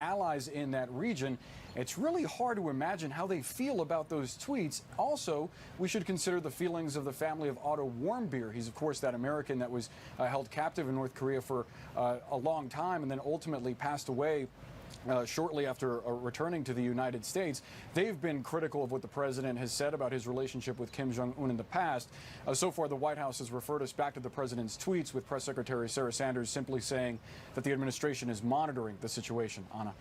allies in that region. It's really hard to imagine how they feel about those tweets. Also, we should consider the feelings of the family of Otto Warmbier. He's, of course, that American that was held captive in North Korea for a long time and then ultimately passed away shortly after returning to the United States. They've been critical of what the president has said about his relationship with Kim Jong-un in the past. So far, the White House has referred us back to the president's tweets, with Press Secretary Sarah Sanders simply saying that the administration is monitoring the situation. Anna.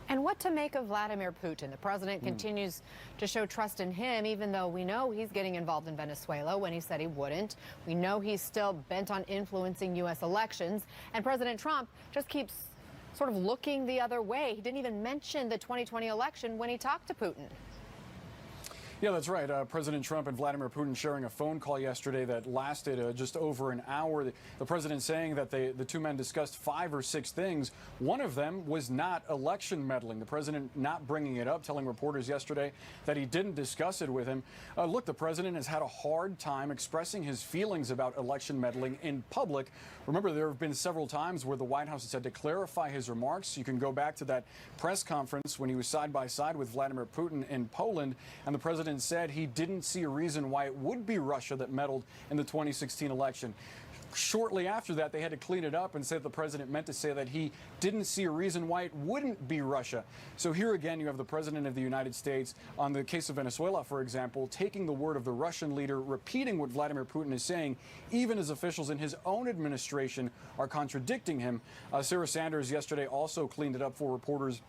And what to make of Vladimir Putin? The president continues to show trust in him, even though we know he's getting involved in Venezuela when he said he wouldn't. We know he's still bent on influencing U.S. elections. And President Trump just keeps sort of looking the other way. He didn't even mention the 2020 election when he talked to Putin. Yeah, that's right. President Trump and Vladimir Putin sharing a phone call yesterday that lasted just over an hour. The president saying that the two men discussed 5 or 6 things. One of them was not election meddling. The president not bringing it up, telling reporters yesterday that he didn't discuss it with him. Look, the president has had a hard time expressing his feelings about election meddling in public. Remember, there have been several times where the White House has had to clarify his remarks. You can go back to that press conference when he was side by side with Vladimir Putin in Poland, and the president said he didn't see a reason why it would be Russia that meddled in the 2016 election. Shortly after that, they had to clean it up and say the president meant to say that he didn't see a reason why it wouldn't be Russia. So here again, you have the president of the United States, on the case of Venezuela, for example, taking the word of the Russian leader, repeating what Vladimir Putin is saying, even as officials in his own administration are contradicting him. Sarah Sanders yesterday also cleaned it up for reporters,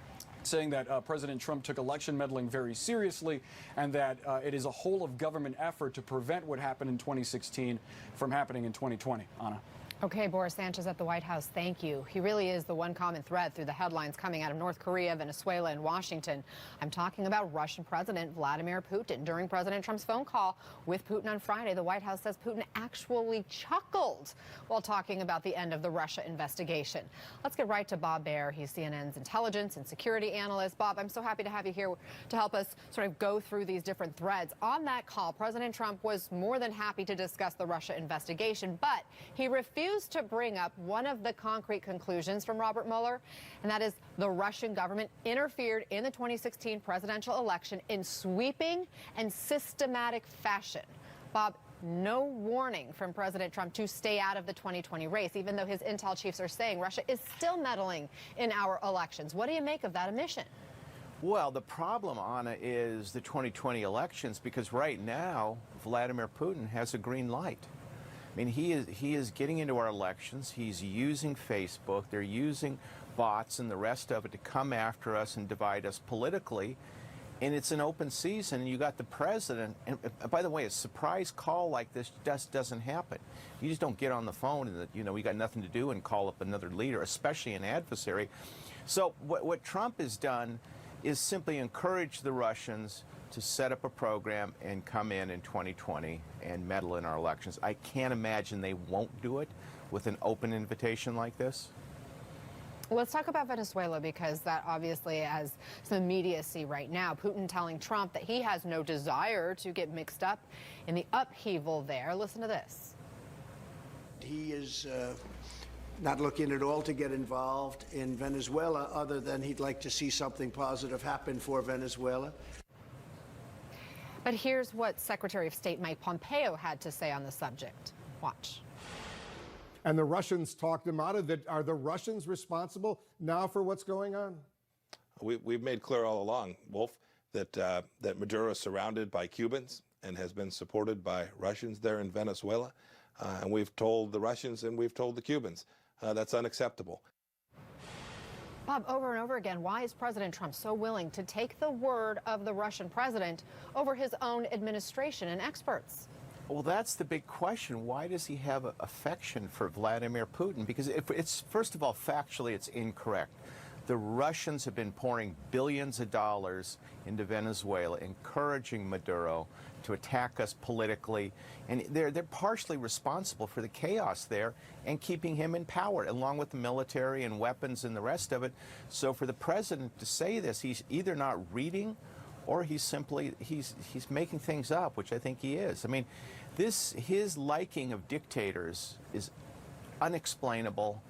saying that President Trump took election meddling very seriously and that it is a whole of government effort to prevent what happened in 2016 from happening in 2020. Anna. Okay, Boris Sanchez at the White House, thank you. He really is the one common thread through the headlines coming out of North Korea, Venezuela, and Washington. I'm talking about Russian President Vladimir Putin. During President Trump's phone call with Putin on Friday, the White House says Putin actually chuckled while talking about the end of the Russia investigation. Let's get right to Bob Baer. He's CNN's intelligence and security analyst. Bob, I'm so happy to have you here to help us sort of go through these different threads. On that call, President Trump was more than happy to discuss the Russia investigation, but he refused to bring up one of the concrete conclusions from Robert Mueller, and that is the Russian government interfered in the 2016 presidential election in sweeping and systematic fashion. Bob, no warning from President Trump to stay out of the 2020 race, even though his intel chiefs are saying Russia is still meddling in our elections. What do you make of that omission? Well, the problem, Anna, is the 2020 elections, because right now Vladimir Putin has a green light. I mean, he is getting into our elections. He's using Facebook. They're using bots and the rest of it to come after us and divide us politically. And it's an open season. And you got the president. And by the way, a surprise call like this just doesn't happen. You just don't get on the phone and, you know, we got nothing to do and call up another leader, especially an adversary. So what Trump has done is simply encourage the Russians to set up a program and come in 2020 and meddle in our elections. I can't imagine they won't do it with an open invitation like this. Let's talk about Venezuela, because that obviously has some immediacy right now. Putin telling Trump that he has no desire to get mixed up in the upheaval there. Listen to this. He is not looking at all to get involved in Venezuela, other than he'd like to see something positive happen for Venezuela. But here's what Secretary of State Mike Pompeo had to say on the subject. Watch. And the Russians talked him out of it. Are the Russians responsible now for what's going on? We've made clear all along, Wolf, that Maduro is surrounded by Cubans and has been supported by Russians there in Venezuela. And we've told the Russians and we've told the Cubans that's unacceptable. Bob, over and over again, why is President Trump so willing to take the word of the Russian president over his own administration and experts? Well, that's the big question. Why does he have affection for Vladimir Putin? Because it's, first of all, factually, it's incorrect. The Russians have been pouring billions of dollars into Venezuela, encouraging Maduro to attack us politically, and they're partially responsible for the chaos there and keeping him in power, along with the military and weapons and the rest of it. So for the president to say this, he's either not reading or he's making things up, which I think he is. I mean, his liking of dictators is unexplainable.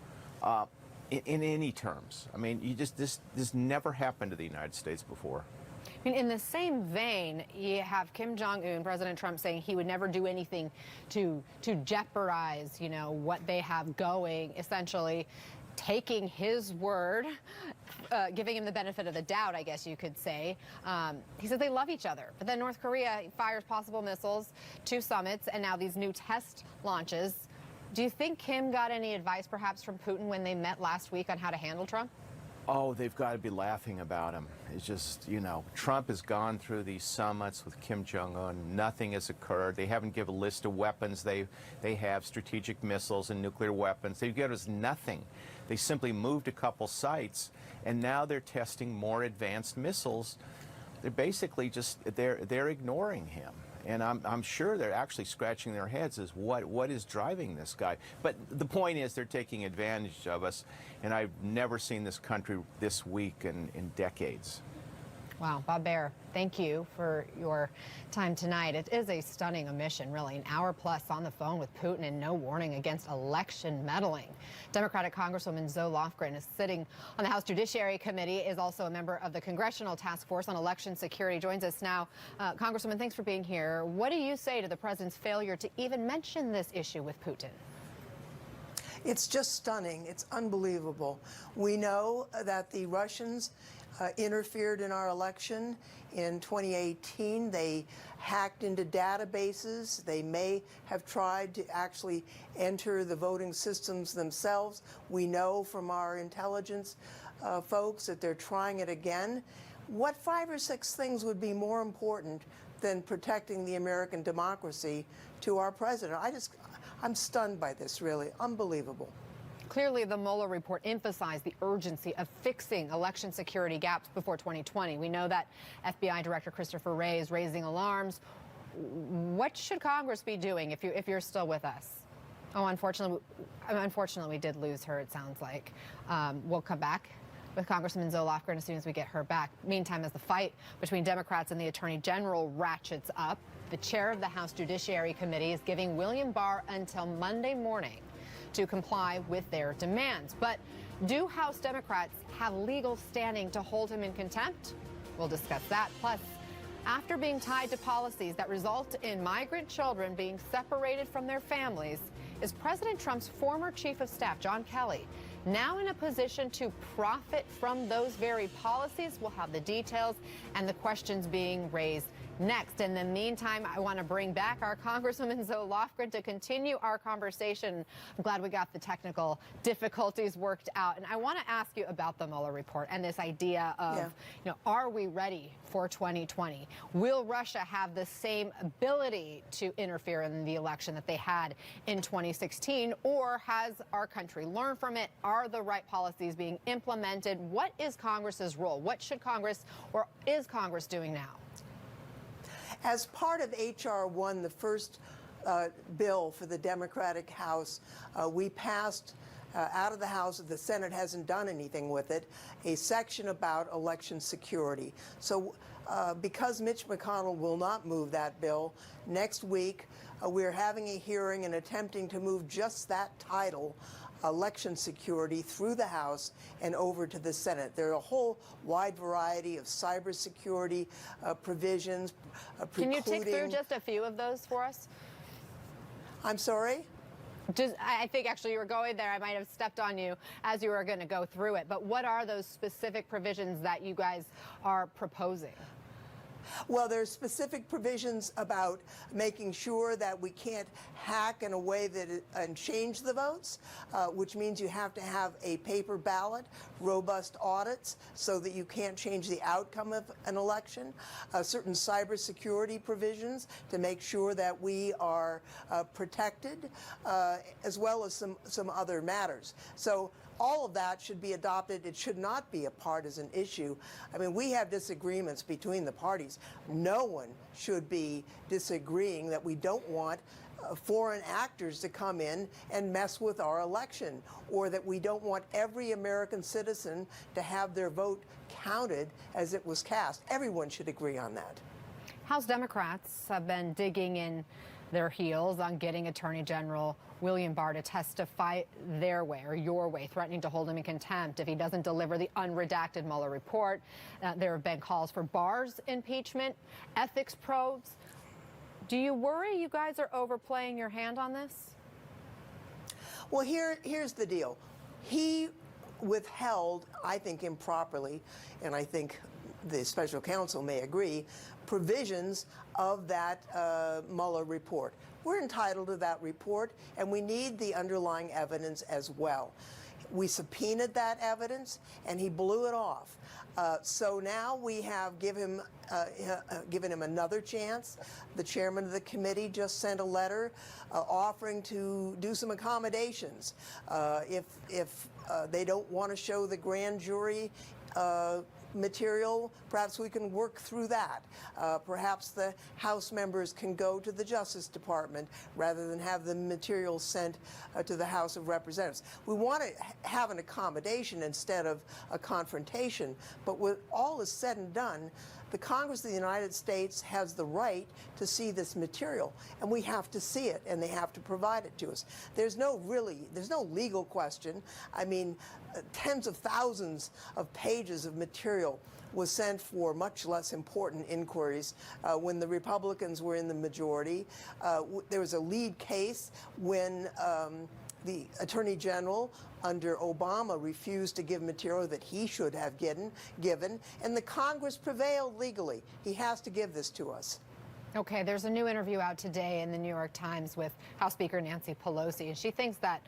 in any terms. I mean, this never happened to the United States before. I mean, in the same vein, you have Kim Jong-un, President Trump, saying he would never do anything to jeopardize, you know, what they have going, essentially taking his word, giving him the benefit of the doubt, I guess you could say. He said they love each other. But then North Korea fires possible missiles, 2 summits, and now these new test launches. Do you think Kim got any advice perhaps from Putin when they met last week on how to handle Trump? Oh, they've got to be laughing about him. It's just, you know, Trump has gone through these summits with Kim Jong-un. Nothing has occurred. They haven't given a list of weapons. They have strategic missiles and nuclear weapons. They've given us nothing. They simply moved a couple sites, and now they're testing more advanced missiles. They're basically just, they're ignoring him. And I'm sure they're actually scratching their heads as what is driving this guy. But the point is they're taking advantage of us, and I've never seen this country this weak in decades. Wow, Bob Baer, thank you for your time tonight. It is a stunning omission, really, an hour plus on the phone with Putin and no warning against election meddling. Democratic Congresswoman Zoe Lofgren is sitting on the House Judiciary Committee, is also a member of the Congressional Task Force on Election Security, joins us now. Congresswoman, thanks for being here. What do you say to the president's failure to even mention this issue with Putin? It's just stunning. It's unbelievable. We know that the Russians interfered in our election in 2018. They hacked into databases. They may have tried to actually enter the voting systems themselves. We know from our intelligence folks that they're trying it again. What 5 or 6 things would be more important than protecting the American democracy to our president? I'm stunned by this, really. Unbelievable. Clearly, the Mueller report emphasized the urgency of fixing election security gaps before 2020. We know that FBI Director Christopher Wray is raising alarms. What should Congress be doing if you're still with us? Oh, unfortunately, we did lose her, it sounds like. We'll come back with Congresswoman Zoe Lofgren as soon as we get her back. Meantime, as the fight between Democrats and the Attorney General ratchets up, the chair of the House Judiciary Committee is giving William Barr until Monday morning to comply with their demands. But do House Democrats have legal standing to hold him in contempt? We'll discuss that. Plus, after being tied to policies that result in migrant children being separated from their families, is President Trump's former chief of staff, John Kelly, now in a position to profit from those very policies? We'll have the details and the questions being raised next. In the meantime, I want to bring back our Congresswoman Zoe Lofgren to continue our conversation. I'm glad we got the technical difficulties worked out. And I want to ask you about the Mueller report and this idea of, you know, are we ready for 2020? Will Russia have the same ability to interfere in the election that they had in 2016? Or has our country learned from it? Are the right policies being implemented? What is Congress's role? What should Congress, or is Congress, doing now? As part of H.R. 1, the first bill for the Democratic House, we passed out of the House, the Senate hasn't done anything with it, a section about election security. So because Mitch McConnell will not move that bill, next week we're having a hearing and attempting to move just that title, election security, through the House and over to the Senate. There are a whole wide variety of cybersecurity provisions. Can you tick through just a few of those for us? I'm sorry? I think actually you were going there. I might have stepped on you as you were going to go through it. But what are those specific provisions that you guys are proposing? Well, there's specific provisions about making sure that we can't hack in a way that and change the votes, which means you have to have a paper ballot, robust audits so that you can't change the outcome of an election, certain cybersecurity provisions to make sure that we are protected, as well as some other matters. So all of that should be adopted. It should not be a partisan issue. I mean, we have disagreements between the parties. No one should be disagreeing that we don't want foreign actors to come in and mess with our election, or that we don't want every American citizen to have their vote counted as it was cast. Everyone should agree on that. House Democrats have been digging in their heels on getting Attorney General William Barr to testify their way or your way, threatening to hold him in contempt if he doesn't deliver the unredacted Mueller report. There have been calls for Barr's impeachment, ethics probes. Do you worry you guys are overplaying your hand on this? Well, here's the deal. He withheld, I think improperly, and I think the special counsel may agree, provisions of that Mueller report. We're entitled to that report, and we need the underlying evidence as well. We subpoenaed that evidence, and he blew it off. So now we have given him another chance. The chairman of the committee just sent a letter offering to do some accommodations if they don't want to show the grand jury material. Perhaps we can work through that. Perhaps the House members can go to the Justice Department rather than have the material sent to the House of Representatives. We want to have an accommodation instead of a confrontation, but when all is said and done, the Congress of the United States has the right to see this material, and we have to see it, and they have to provide it to us. There's no legal question. I mean, tens of thousands of pages of material was sent for much less important inquiries when the Republicans were in the majority. There was a lead case when the Attorney General under Obama refused to give material that he should have given, and the Congress prevailed legally. He has to give this to us. Okay, there's a new interview out today in the New York Times with House Speaker Nancy Pelosi, and she thinks that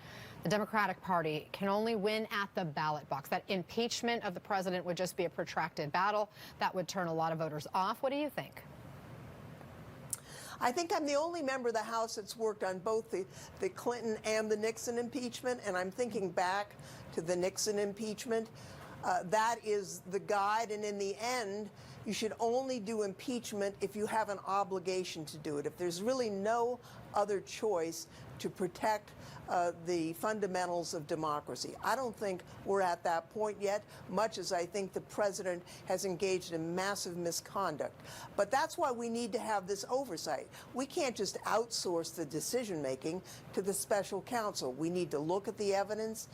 the Democratic Party can only win at the ballot box, that impeachment of the president would just be a protracted battle that would turn a lot of voters off. What do you think? I think I'm the only member of the House that's worked on both the Clinton and the Nixon impeachment, and I'm thinking back to the Nixon impeachment. That is the guide, and in the end, you should only do impeachment if you have an obligation to do it. If there's really no other choice to protect the fundamentals of democracy. I don't think we're at that point yet, much as I think the president has engaged in massive misconduct. But that's why we need to have this oversight. We can't just outsource the decision-making to the special counsel. We need to look at the evidence